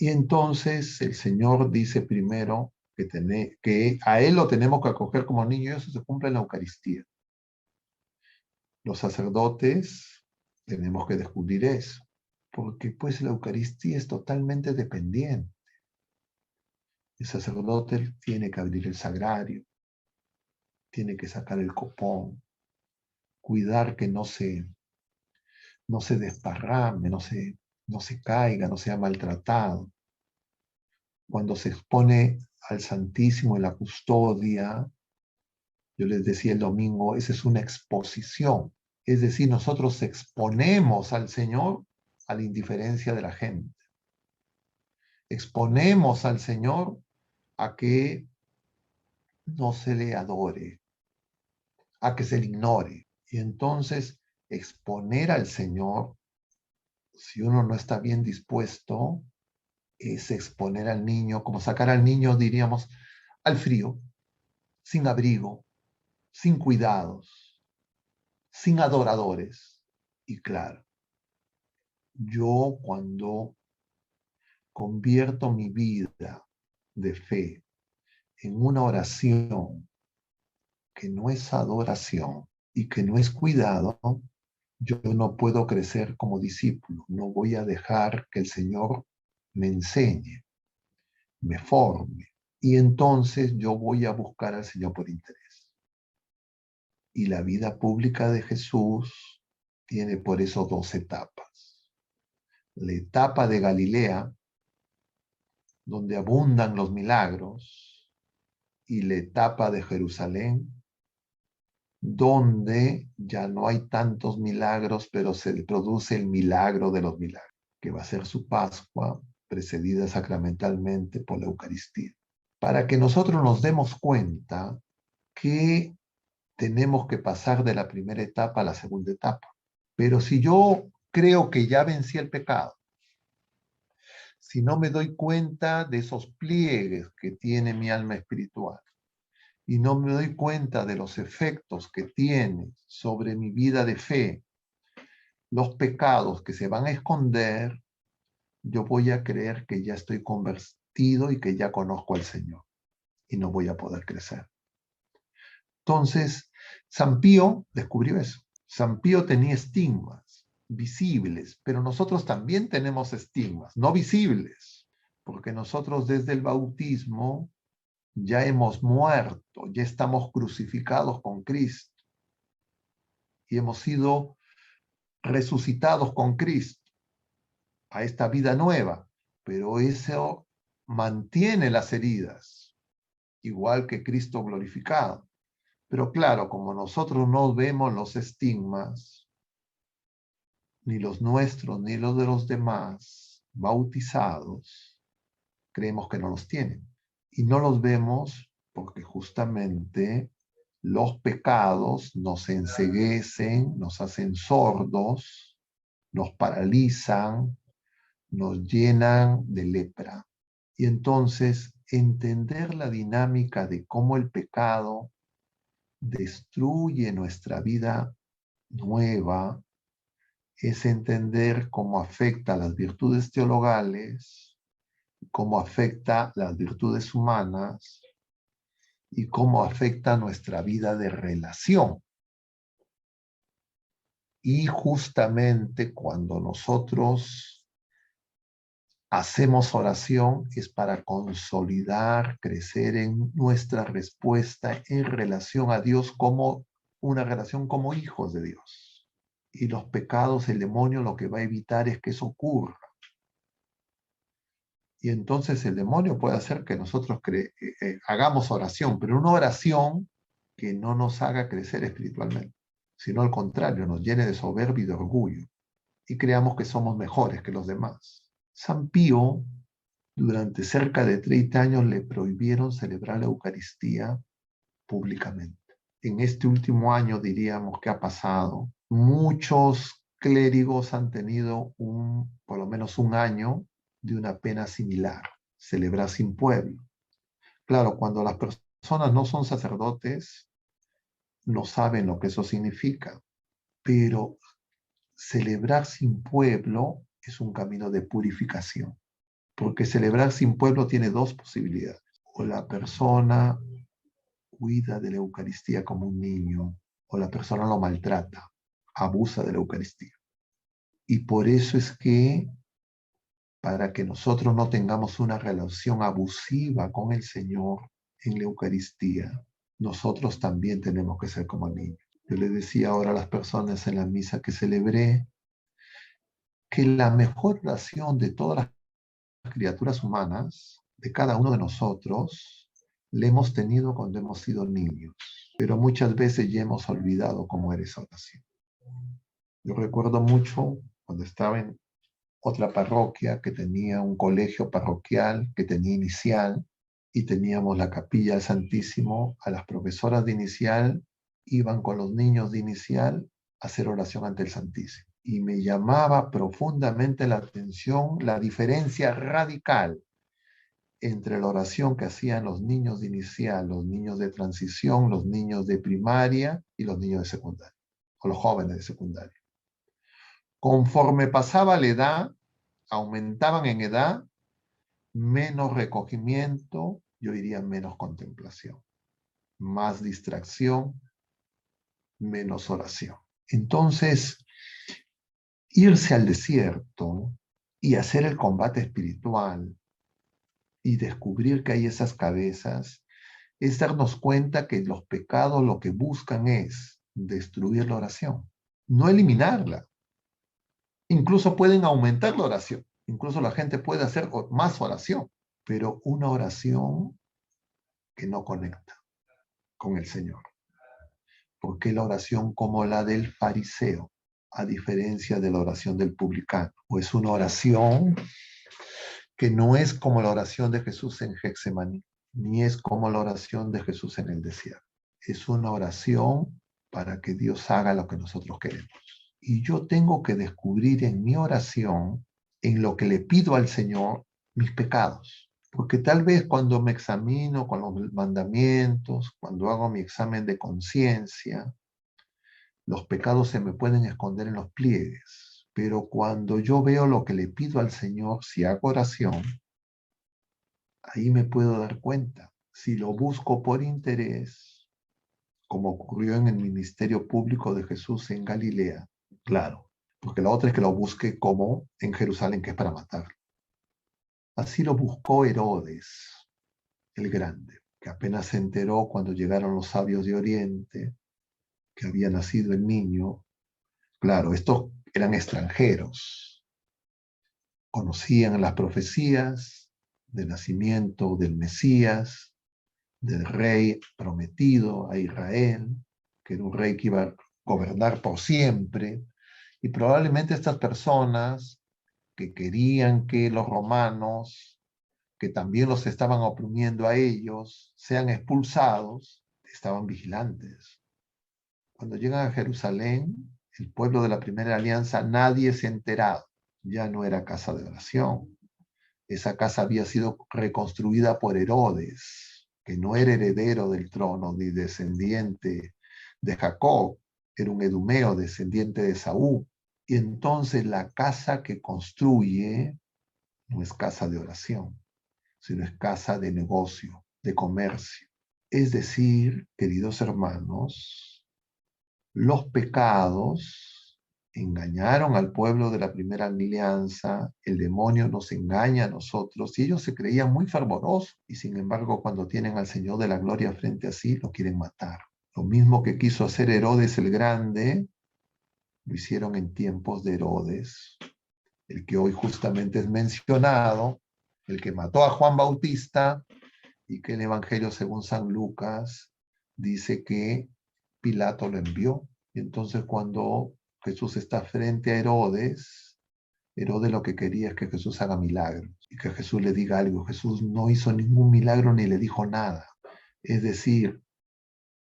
Y entonces el Señor dice primero que a Él lo tenemos que acoger como niño y eso se cumple en la Eucaristía. Los sacerdotes tenemos que descubrir eso, porque pues la Eucaristía es totalmente dependiente. El sacerdote tiene que abrir el sagrario, tiene que sacar el copón, cuidar que no se desparrame, no se caiga, no sea maltratado. Cuando se expone al Santísimo en la custodia, yo les decía el domingo, esa es una exposición. Es decir, nosotros exponemos al Señor a la indiferencia de la gente. Exponemos al Señor a que no se le adore, a que se le ignore. Y entonces exponer al Señor, si uno no está bien dispuesto, es exponer al niño, como sacar al niño, diríamos, al frío, sin abrigo, sin cuidados, sin adoradores. Y claro, yo cuando convierto mi vida de fe en una oración que no es adoración y que no es cuidado, yo no puedo crecer como discípulo. No voy a dejar que el Señor me enseñe, me forme. Y entonces yo voy a buscar al Señor por interés. Y la vida pública de Jesús tiene por eso dos etapas. La etapa de Galilea, donde abundan los milagros, y la etapa de Jerusalén, donde ya no hay tantos milagros, pero se produce el milagro de los milagros, que va a ser su Pascua, precedida sacramentalmente por la Eucaristía. Para que nosotros nos demos cuenta que tenemos que pasar de la primera etapa a la segunda etapa. Pero si yo creo que ya vencí el pecado, si no me doy cuenta de esos pliegues que tiene mi alma espiritual, y no me doy cuenta de los efectos que tiene sobre mi vida de fe, los pecados que se van a esconder, yo voy a creer que ya estoy convertido y que ya conozco al Señor y no voy a poder crecer. Entonces, San Pío descubrió eso. San Pío tenía estigmas visibles, pero nosotros también tenemos estigmas no visibles, porque nosotros desde el bautismo ya hemos muerto, ya estamos crucificados con Cristo y hemos sido resucitados con Cristo a esta vida nueva, pero eso mantiene las heridas, igual que Cristo glorificado. Pero claro, como nosotros no vemos los estigmas, ni los nuestros, ni los de los demás bautizados, creemos que no los tienen. Y no los vemos porque justamente los pecados nos enceguecen, nos hacen sordos, nos paralizan, nos llenan de lepra. Y entonces entender la dinámica de cómo el pecado destruye nuestra vida nueva es entender cómo afecta las virtudes teologales, cómo afecta las virtudes humanas y cómo afecta nuestra vida de relación. Y justamente cuando nosotros hacemos oración es para consolidar, crecer en nuestra respuesta en relación a Dios como una relación como hijos de Dios. Y los pecados, el demonio lo que va a evitar es que eso ocurra. Y entonces el demonio puede hacer que nosotros hagamos oración, pero una oración que no nos haga crecer espiritualmente, sino al contrario, nos llene de soberbia y de orgullo y creamos que somos mejores que los demás. San Pío, durante cerca de 30 años, le prohibieron celebrar la Eucaristía públicamente. En este último año, diríamos, que ha pasado, muchos clérigos han tenido por lo menos un año de una pena similar, celebrar sin pueblo. Claro, cuando las personas no son sacerdotes, no saben lo que eso significa, pero celebrar sin pueblo es un camino de purificación, Porque celebrar sin pueblo tiene dos posibilidades. O la persona cuida de la Eucaristía como un niño, o la persona lo maltrata, abusa de la Eucaristía. Y por eso es que, para que nosotros no tengamos una relación abusiva con el Señor en la Eucaristía, nosotros también tenemos que ser como niños. Yo le decía ahora a las personas en la misa que celebré que la mejor oración de todas las criaturas humanas, de cada uno de nosotros, la hemos tenido cuando hemos sido niños, pero muchas veces ya hemos olvidado cómo era esa oración. Yo recuerdo mucho cuando estaba en otra parroquia que tenía un colegio parroquial, que tenía inicial, y teníamos la capilla del Santísimo. A las profesoras de inicial iban con los niños de inicial a hacer oración ante el Santísimo. Y me llamaba profundamente la atención la diferencia radical entre la oración que hacían los niños de inicial, los niños de transición, los niños de primaria y los niños de secundaria, o los jóvenes de secundaria. Conforme pasaba la edad, aumentaban en edad, menos recogimiento, yo diría menos contemplación, más distracción, menos oración. Entonces, irse al desierto y hacer el combate espiritual y descubrir que hay esas cabezas, es darnos cuenta que los pecados lo que buscan es destruir la oración, no eliminarla. Incluso pueden aumentar la oración, incluso la gente puede hacer más oración, pero una oración que no conecta con el Señor. Porque la oración como la del fariseo, a diferencia de la oración del publicano, o es una oración que no es como la oración de Jesús en Getsemaní, ni es como la oración de Jesús en el desierto. Es una oración para que Dios haga lo que nosotros queremos. Y yo tengo que descubrir en mi oración, en lo que le pido al Señor, mis pecados. Porque tal vez cuando me examino con los mandamientos, cuando hago mi examen de conciencia, los pecados se me pueden esconder en los pliegues. Pero cuando yo veo lo que le pido al Señor, si hago oración, ahí me puedo dar cuenta. Si lo busco por interés, como ocurrió en el ministerio público de Jesús en Galilea, claro, porque la otra es que lo busque como en Jerusalén, que es para matar. Así lo buscó Herodes, el grande, que apenas se enteró cuando llegaron los sabios de Oriente, que había nacido el niño. Claro, estos eran extranjeros, conocían las profecías del nacimiento del Mesías, del rey prometido a Israel, que era un rey que iba a gobernar por siempre, y probablemente estas personas que querían que los romanos, que también los estaban oprimiendo a ellos, sean expulsados, estaban vigilantes. Cuando llegan a Jerusalén, el pueblo de la primera alianza, nadie se ha enterado. Ya no era casa de oración. Esa casa había sido reconstruida por Herodes, que no era heredero del trono ni descendiente de Jacob, era un edumeo descendiente de Saúl. Y entonces la casa que construye no es casa de oración, sino es casa de negocio, de comercio. Es decir, queridos hermanos, los pecados engañaron al pueblo de la primera alianza, el demonio nos engaña a nosotros y ellos se creían muy fervorosos y sin embargo cuando tienen al Señor de la gloria frente a sí, lo quieren matar. Lo mismo que quiso hacer Herodes el Grande, lo hicieron en tiempos de Herodes, el que hoy justamente es mencionado, el que mató a Juan Bautista y que el Evangelio según San Lucas dice que Pilato lo envió. Y entonces cuando Jesús está frente a Herodes, Herodes lo que quería es que Jesús haga milagros y que Jesús le diga algo. Jesús no hizo ningún milagro ni le dijo nada. Es decir,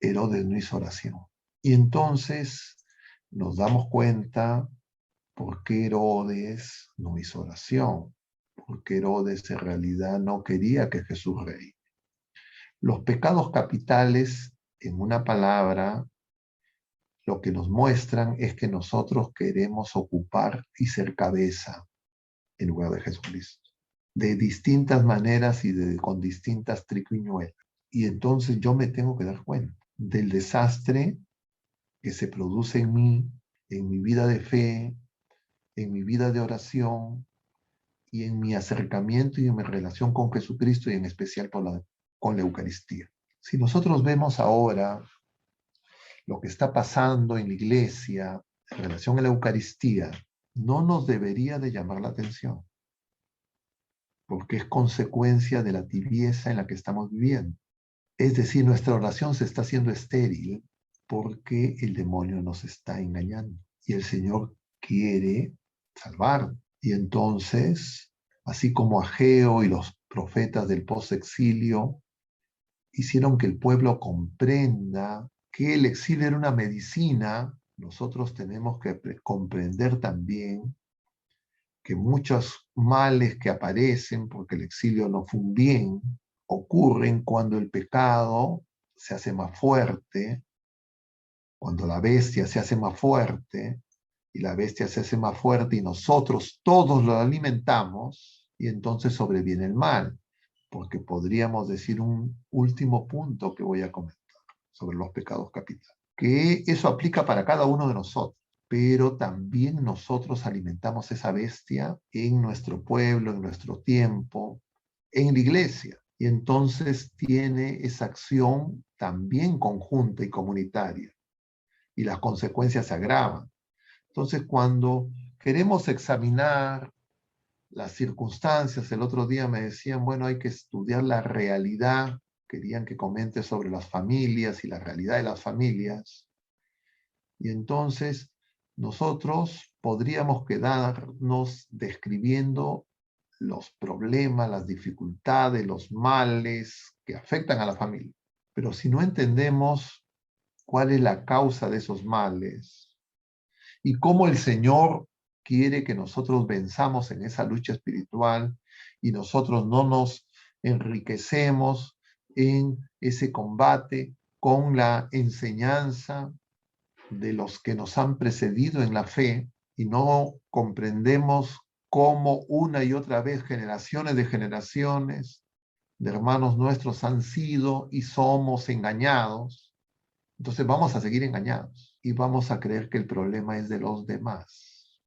Herodes no hizo oración. Y entonces nos damos cuenta por qué Herodes no hizo oración, porque Herodes en realidad no quería que Jesús reine. Los pecados capitales, en una palabra, lo que nos muestran es que nosotros queremos ocupar y ser cabeza en lugar de Jesucristo. de distintas maneras y con distintas triquiñuelas. Y entonces yo me tengo que dar cuenta del desastre que se produce en mi vida de fe, en mi vida de oración y en mi acercamiento y en mi relación con Jesucristo y en especial con la Eucaristía. Si nosotros vemos ahora lo que está pasando en la iglesia en relación a la Eucaristía, no nos debería de llamar la atención, porque es consecuencia de la tibieza en la que estamos viviendo. Es decir, nuestra oración se está haciendo estéril porque el demonio nos está engañando y el Señor quiere salvar. Y entonces, así como Ageo y los profetas del post-exilio hicieron que el pueblo comprenda que el exilio era una medicina, nosotros tenemos que comprender también que muchos males que aparecen porque el exilio no fue un bien, ocurren cuando el pecado se hace más fuerte, cuando la bestia se hace más fuerte, y la bestia se hace más fuerte y nosotros todos lo alimentamos, y entonces sobreviene el mal, porque podríamos decir un último punto que voy a comentar sobre los pecados capitales, que eso aplica para cada uno de nosotros, pero también nosotros alimentamos esa bestia en nuestro pueblo, en nuestro tiempo, en la iglesia. Y entonces tiene esa acción también conjunta y comunitaria. Y las consecuencias se agravan. Entonces, cuando queremos examinar las circunstancias, el otro día me decían, bueno, hay que estudiar la realidad, querían que comente sobre las familias y la realidad de las familias. Y entonces nosotros podríamos quedarnos describiendo los problemas, las dificultades, los males que afectan a la familia. Pero si no entendemos cuál es la causa de esos males y cómo el Señor quiere que nosotros venzamos en esa lucha espiritual y nosotros no nos enriquecemos en ese combate con la enseñanza de los que nos han precedido en la fe y no comprendemos cómo una y otra vez generaciones de generaciones de hermanos nuestros han sido y somos engañados, entonces vamos a seguir engañados y vamos a creer que el problema es de los demás.